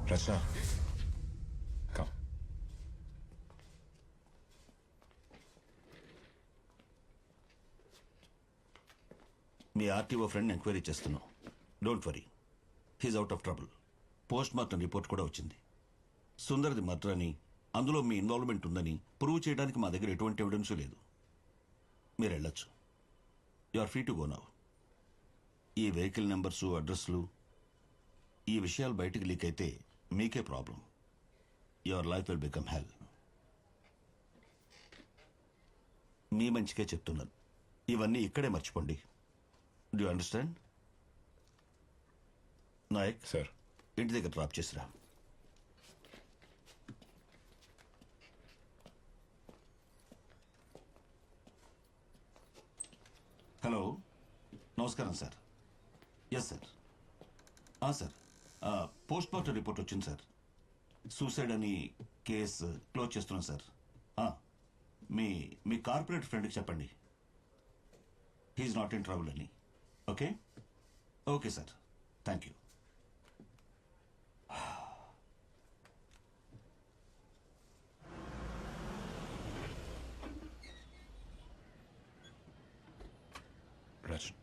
రచన come. మీ RTO friend enquiry చేస్తున్నాం. Don't worry, he's out of trouble. Post mortem report కూడా వచ్చింది. సుందర్ది murder అని, అందులో మీ ఇన్వాల్వ్మెంట్ ఉందని ప్రూవ్ చేయడానికి మా దగ్గర ఎటువంటి ఎవిడెన్స్ లేదు. మీరు వెళ్ళొచ్చు. You are free to go now. ఈ వెహికల్ నెంబర్సు, అడ్రస్లు, ఈ విషయాలు బయటికి లీక్ అయితే మీకే problem. Your life will become hell. మీ మంచికే చెప్తున్నాను. ఇవన్నీ ఇక్కడే మర్చిపోండి. Do you understand? Nayak sir, ఇంటి దగ్గర డ్రాప్ చేసిరా. హలో, నమస్కారం sir. Yes sir. Sir, post mortem report వచ్చింది సార్. సూసైడ్ అని కేసు క్లోజ్ చేస్తున్నాం సార్. మీ మీ కార్పొరేట్ ఫ్రెండ్కి చెప్పండి, హీఈస్ నాట్ ఇన్ ట్రబుల్ అని. Okay okay sir, thank you. Rachana,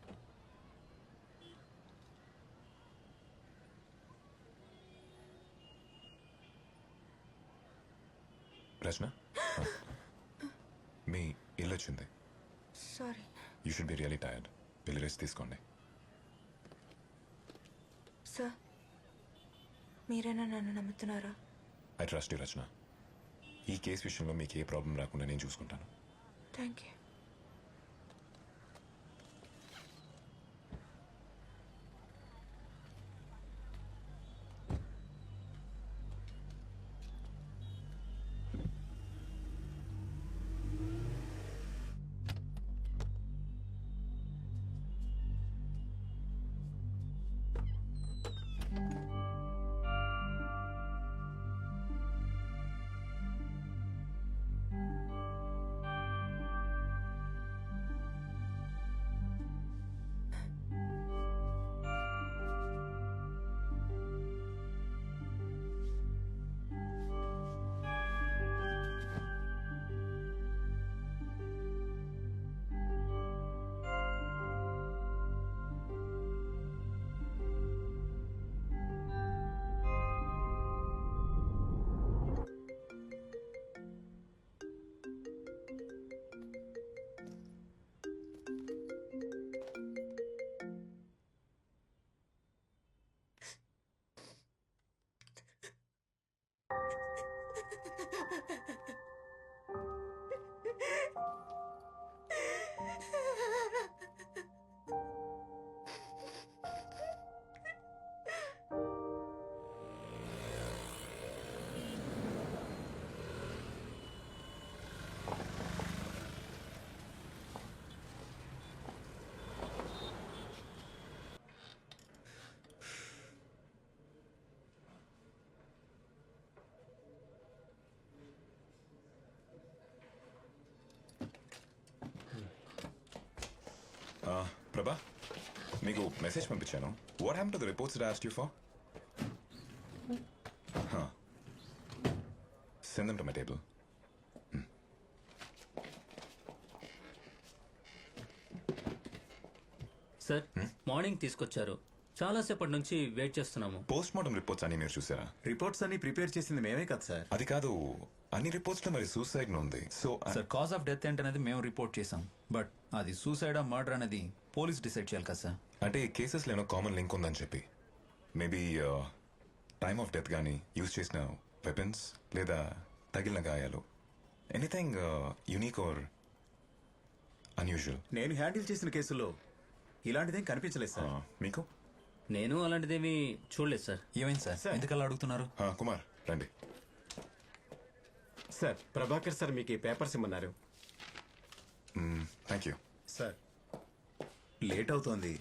Rachana, మీ ఇల్లు వచ్చింది. Sorry. You should be really tired. వెళ్ళి రెస్ట్ తీసుకోండి. సార్, మీరైనా నన్ను నమ్ముతున్నారా? I trust you Rachana. ఈ కేసు విషయంలో మీకు ఏ ప్రాబ్లం రాకుండా నేను చూసుకుంటాను. Thank you. ప్రభా, మీకు మెసేజ్ పంపించాను. What happened to the reports that I asked you for? Send them to my table. Sir, morning తీసుకొచ్చారు. చాలాసేపటి నుంచి వెయిట్ చేస్తున్నాము. పోస్ట్ మార్టం రిపోర్ట్స్ అన్ని మీరు చూసారా? రిపోర్ట్స్ అన్ని ప్రిపేర్ చేసింది మేమే కదా సార్. అది కాదు, అన్ని రిపోర్ట్స్ లో మరి సూసైడ్ ఉంది. So sir, cause of death ఏంటనేది మేము రిపోర్ట్ చేసాం, బట్ అది సూసైడ్ ఆ మర్డర్ అనేది పోలీస్ డిసైడ్ చేయాలి కదా సార్. అంటే ఈ కేసెస్ లో కామన్ లింక్ ఉందని చెప్పి మేబీ టైమ్ ఆఫ్ డెత్ కానీ, యూజ్ చేసిన వెపన్స్ లేదా తగిలిన గాయాలు, ఎనీథింగ్ యూనిక్ ఆర్ అన్యూజువల్. నేను హ్యాండిల్ చేసిన కేసుల్లో ఇలాంటిదేం కనిపించలేదు సార్. మీకు? నేను అలాంటిదేమీ చూడలేదు సార్. ఏమైంది సార్, ఎందుకలా అడుగుతున్నారు? కుమార్ రండి. సార్, ప్రభాకర్ సార్ మీకు ఈ పేపర్స్ ఇమ్మన్నారు. Thank you sir. లేట్ అవుతోంది.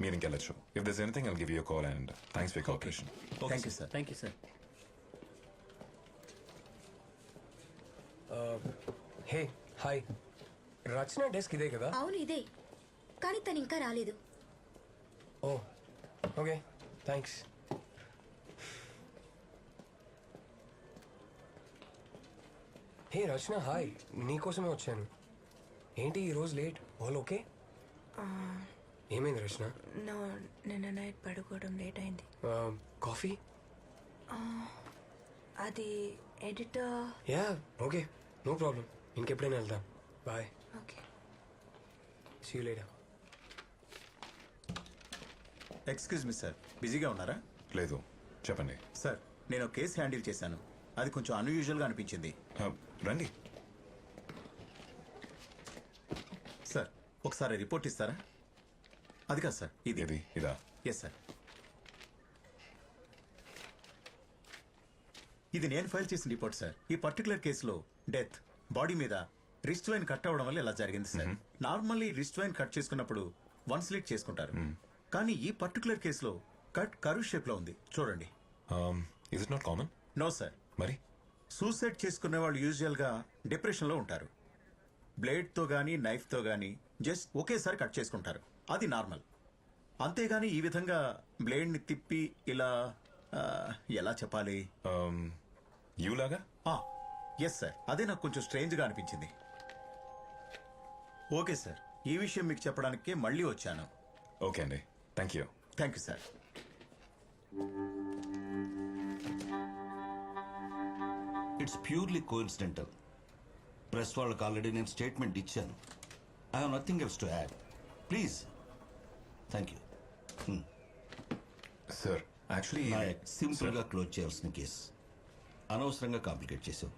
మీరు ఇంకెళ్ళచ్చు. If there's anything I'll give you call and thanks for cooperation. Thank you sir. Thank you sir. Hey, hi. Rachana desk ఇదే కదా? అవును, ఇదే. కానీ తను ఇంకా రాలేదు. Oh, okay, thanks. Hey Rachana hi నీకోసమే వచ్చాను. ఏంటి ఈరోజు లేట్? All okay? ఏమైంది రచన? నో, నిన్న నైట్ పడుకోవడం లేట్ అయింది. కాఫీ? అది editor. Yeah okay, no problem. ఇంకెప్పుడైనా వెళ్దాం. Bye. Okay. See you later. Excuse me sir, బిజీగా ఉన్నారా? లేదు, చెప్పండి. సార్, నేను ఒక కేసు హ్యాండిల్ చేశాను. అది కొంచెం అన్యూజువల్గా అనిపించింది. రండి. సార్, ఒకసారి రిపోర్ట్ ఇస్తారా? అది కాదు సార్, ఇది. ఇదా? Yes sir. ఇది నేను ఫైల్ చేసిన రిపోర్ట్ సార్. ఈ పర్టికులర్ కేసులో డెత్ బాడీ మీద రిస్ట్ వైన్ కట్ అవ్వడం వల్ల ఇలా జరిగింది sir. Normally wrist vein cut చేసుకున్నప్పుడు వన్ స్లిట్ చేసుకుంటారు, కానీ ఈ పర్టికులర్ కేసులో కట్ కర్వ్ షేప్ లో ఉంది. చూడండి. Is it not common? No sir. మరి సూసైడ్ చేసుకునే వాళ్ళు యూజువల్ గా డిప్రెషన్ లో ఉంటారు. బ్లేడ్ తో గానీ నైఫ్ తో గానీ జస్ట్ ఒకేసారి కట్ చేసుకుంటారు, అది నార్మల్. అంతేగాని ఈ విధంగా బ్లేడ్ ని తిప్పి ఇలా ఎలా చెప్పాలి, యూ లాగా? ఎస్ సార్, అదే నాకు కొంచెం స్ట్రేంజ్ గా అనిపించింది. ఓకే సార్, ఈ విషయం మీకు చెప్పడానికే మళ్ళీ వచ్చాను. ఓకే అండి, thank you. Thank you sir. It's purely coincidental. Press వాళ్ళకి ఆల్రెడీ నేను స్టేట్మెంట్ ఇచ్చాను. I have nothing else to add. Please. Thank you. Sir, actually simple గా క్లోజ్ చేయాల్సిన కేసు అనవసరంగా కాంప్లికేట్ చేసావు.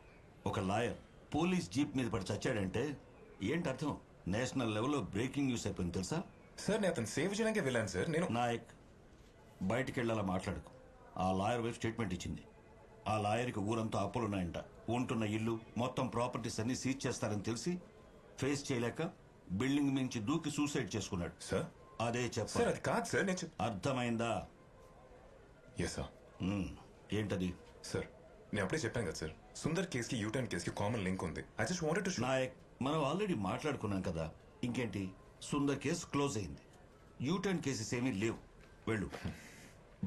ఒక లాయర్ పోలీస్ జీప్ మీద పడి చచ్చాడంటే ఏంటి అర్థం? నేషనల్ లెవెల్లో బ్రేకింగ్ న్యూస్ అయిపోయింది తెలుసా? సార్, నేను అతను సేవ్ చేయడానికి వెళ్ళాను సార్. నేను నాయక్, బయటికి వెళ్ళాలా మాట్లాడుకు. ఆ లాయర్ వైపు స్టేట్మెంట్ ఇచ్చింది. ఆ లాయర్కి ఊరంతా అప్పులున్నాయంట. ఉంటున్న ఇల్లు మొత్తం ప్రాపర్టీస్ అన్ని సీజ్ చేస్తారని తెలిసి ఫేస్ చేయలేక బిల్డింగ్ మించి దూకి సూసైడ్ చేసుకున్నాడు. సార్, అదే సార్ చెప్పారు. అది కాదు సార్. నేను అర్థమైందా? Yes sir. ఏంటది? సార్, నేను అప్పుడే చెప్పాను కదా సార్, సుందర్ కేసుకి యూటర్న్ కేసుకి కామన్ లింక్ ఉంది. I just wanted to show. Nayak, మనం ఆల్రెడీ మాట్లాడుకున్నాం కదా. ఇంకేంటి? సుందర్ కేసు క్లోజ్ అయింది. యూటర్న్ కేసెస్ ఏమీ లేవు. వెళ్ళు.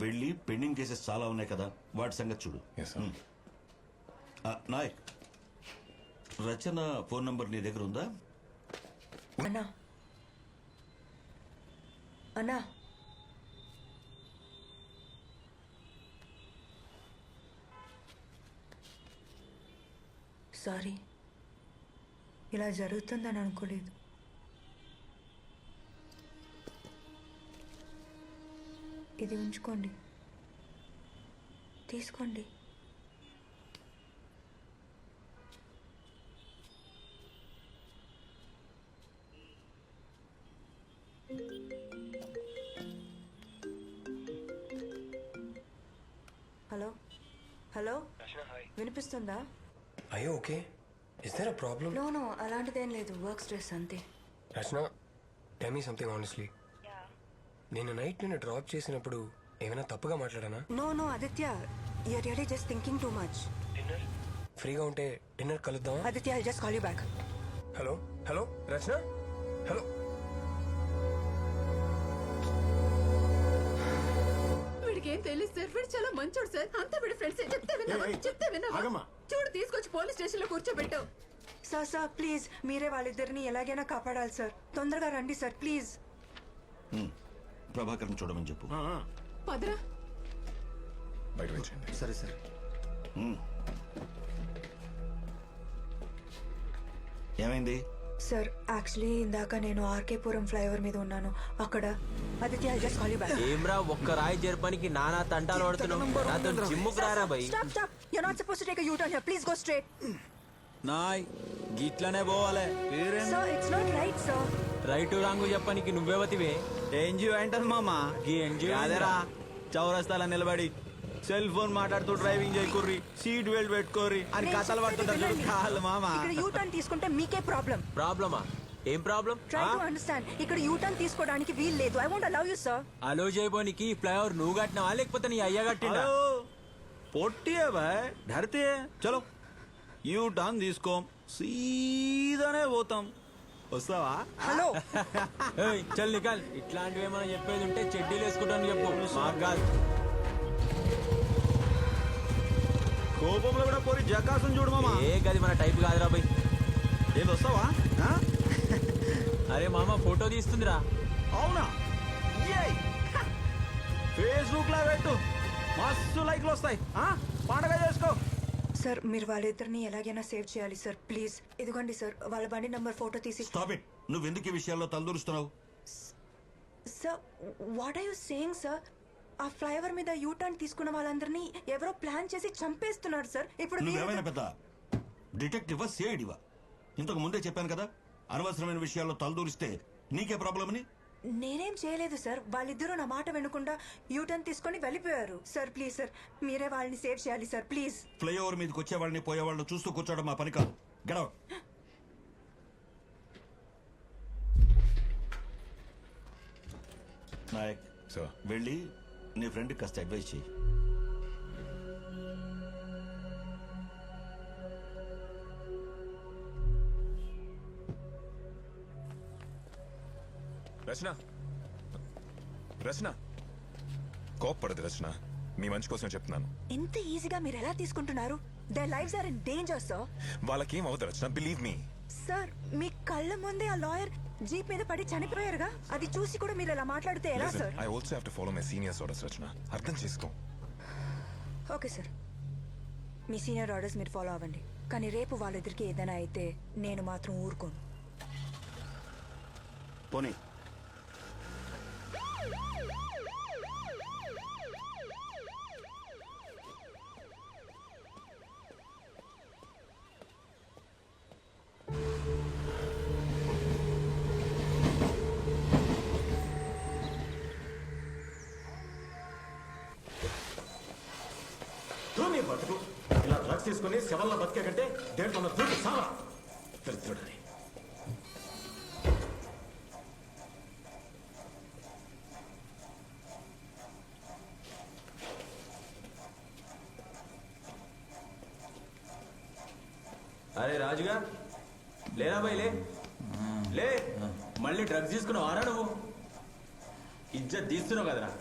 వెళ్ళి పెండింగ్ కేసెస్ చాలా ఉన్నాయి కదా, వాటి సంగతి చూడు. Yes sir. Nayak, Rachana phone number నీ దగ్గర ఉందా? అన్నా, అన్నా, సారీ, ఇలా జరుగుతుందని అనుకోలేదు. ఇది ఉంచుకోండి, తీసుకోండి. హలో హలో, వినిపిస్తుందా? అయ్యో okay. Is there a problem? No no, అలాంటిదేం లేదు, వర్క్ స్ట్రెస్ అంతే. Rachana, tell me something honestly. నేను నైట్ నిన్ను డ్రాప్ చేసినప్పుడు ఏమైనా తప్పుగా మాట్లాడానా? No no Aditya, you're really just thinking too much. Dinner ఫ్రీగా ఉంటే డిన్నర్ కలుద్దామా? Aditya, I just call you back. Hello hello Rachana, hello. వీడికి ఏం తెలియదు సార్, వీడు చాలా మంచోడు సార్. అంతా వీడి ఫ్రెండ్స్. చెప్తే విన్నావా? చెప్తే విన్నావా? చూడు, తీసుకొచ్చి పోలీస్ స్టేషన్ లో కూర్చోబెట్టావు. సార్ సార్ ప్లీజ్, మీరే వాళ్ళిద్దరిని ఎలాగైనా కాపాడాలి సార్. తొందరగా రండి సార్ ప్లీజ్. ప్రభాకర్ని చూడమని చెప్పు. పదరా. బయట వచ్చేయండి. సరే సార్. ఏమైంది? సార్, యాక్చువల్లీ ఇందాక నేను ఆర్కేపురం ఫ్లైఓవర్ మీద ఉన్నాను. అక్కడ Aditya, I just call you back. ఏమ్రా, ఒక్క రాయి జరపనికి నానా తంటాలు పడుతున్నావు. నాతో జిమ్ముకు రారా బై. Stop stop, you are not supposed to take a U turn here. Please go straight. నాయ్, గిట్లనే పోవాలి. Sir, it's not right sir. Right wrong చెప్పనికి నువ్వేవతివే? ఎన్జిఓ ఏంటది మామా? గీ ఎన్జిఓ అదేరా, చౌరస్తాల నిలబడి సెల్ ఫోన్ మాట్లాడుతూ డ్రైవింగ్ చేయకుర్రి, సీట్ బెల్ట్ పెట్టుకోర్రి అని నేను కథలు చెప్పేది పడుతుంటారు వినండి. కాదు మామా. ఇక్కడ యూ టర్న్ తీసుకుంటే మీకే ప్రాబ్లం. ప్రాబ్లమా? ఏం ప్రాబ్లం? Try to understand. ఇక్కడ యూ టర్న్ తీసుకోవడానికి వీలు లేదు. I won't allow you sir. Allow చేయబోనికి ఫ్లైఓవర్ నువ్వు కట్టినావా లేకపోతే నీ అయ్య కట్టిండా? పొట్టి है भाई, डरते हैं. चलो यू टर्न తీసుకో, సీదానే పోతాం. వస్తావా? హలో, ఏయ్, చల్ నికాల్. ఇట్లాంటివి ఏమైనా చెప్పేది ఉంటే చెడ్డీలు వేసుకుంటాను చెప్పు, మాకు కాదు. కోపంలో కూడా పోరి జకాసం చూడు మామ. ఏ గది మన టైప్ కాదురా బై. ఏది వస్తావా? అరే మామ ఫోటో తీస్తుందిరా. అవునా? ఫేస్బుక్ లో పెట్టు, మస్తు లైక్లు వస్తాయి. పండగ చేసుకో. సార్ మీరు వాళ్ళిద్దరిని ఎలాగైనా సేవ్ చేయాలి సార్ ప్లీజ్. ఇదిగోండి సార్ వాళ్ళ బండి నంబర్ ఫోటో తీసి. Stop it. నువ్వెందుకు ఈ విషయాల్లో తలదూరుస్తున్నావు? Sir what are you saying sir? ఆ ఫ్లైఓవర్ మీద యూ టర్న్ తీసుకున్న వాళ్ళందరినీ ఎవరో ప్లాన్ చేసి చంపేస్తున్నారు సార్. ఇప్పుడు నువ్వేమైనా పెద్ద డిటెక్టివా సిఐడివా? ఇంతకు ముందే చెప్పాను కదా, అనవసరమైన విషయాల్లో తలదూరిస్తే నీకే ప్రాబ్లం అని. నేనేం చేయలేదు సార్. వాళ్ళిద్దరూ నా మాట వినకుండా యూ టర్న్ తీసుకొని వెళ్ళిపోయారు సార్. ప్లీజ్ సార్ మీరే వాళ్ళని సేవ్ చేయాలి సార్ ప్లీజ్. ఫ్లైఓవర్ మీదకి వచ్చే వాళ్ళని పోయే వాళ్ళని చూస్తూ కూర్చోవడం మా పని కాదు. గడవ. నాయక్ సార్ వెళ్ళి నీ ఫ్రెండ్కి కాస్త అడ్వైస్ చేయి. రచన రచన కోప్పడదు రచన, మీ మంచి కోసం చెప్తున్నాను. ఎంత ఈజీగా మీరు ఎలా తీసుకుంటున్నారు? They lives are in danger sir. వాళ్ళకేం అవుతుంది రచన, బిలీవ్ మీ. సార్ మీ కళ్ళ ముందే ఆ లాయర్ జీప్ మీద పడి చనిపోయారుగా, అది చూసి కూడా మీరు ఇలా మాట్లాడితే ఎలా sir? I also have to follow my seniors orders Rachana, అర్థం చేసుకో. ఓకే సార్ మీ సీనియర్ ఆర్డర్స్ మీరు ఫాలో అవ్వండి, కానీ రేపు వాళ్ళిద్దరికి ఏదైనా అయితే నేను మాత్రం ఊరుకోను. పోనీ. బతుకు ఇలా డ్రగ్స్ తీసుకుని శవల్లో బతికే కంటే దేంట్లో మన దూకి సావా దరిద్రుడని. అరే రాజుగా లేరా బై లే. మళ్ళీ డ్రగ్స్ తీసుకున్నావు ఆరా నువ్వు? ఇజ్జత్ తీస్తున్నావు కదరా.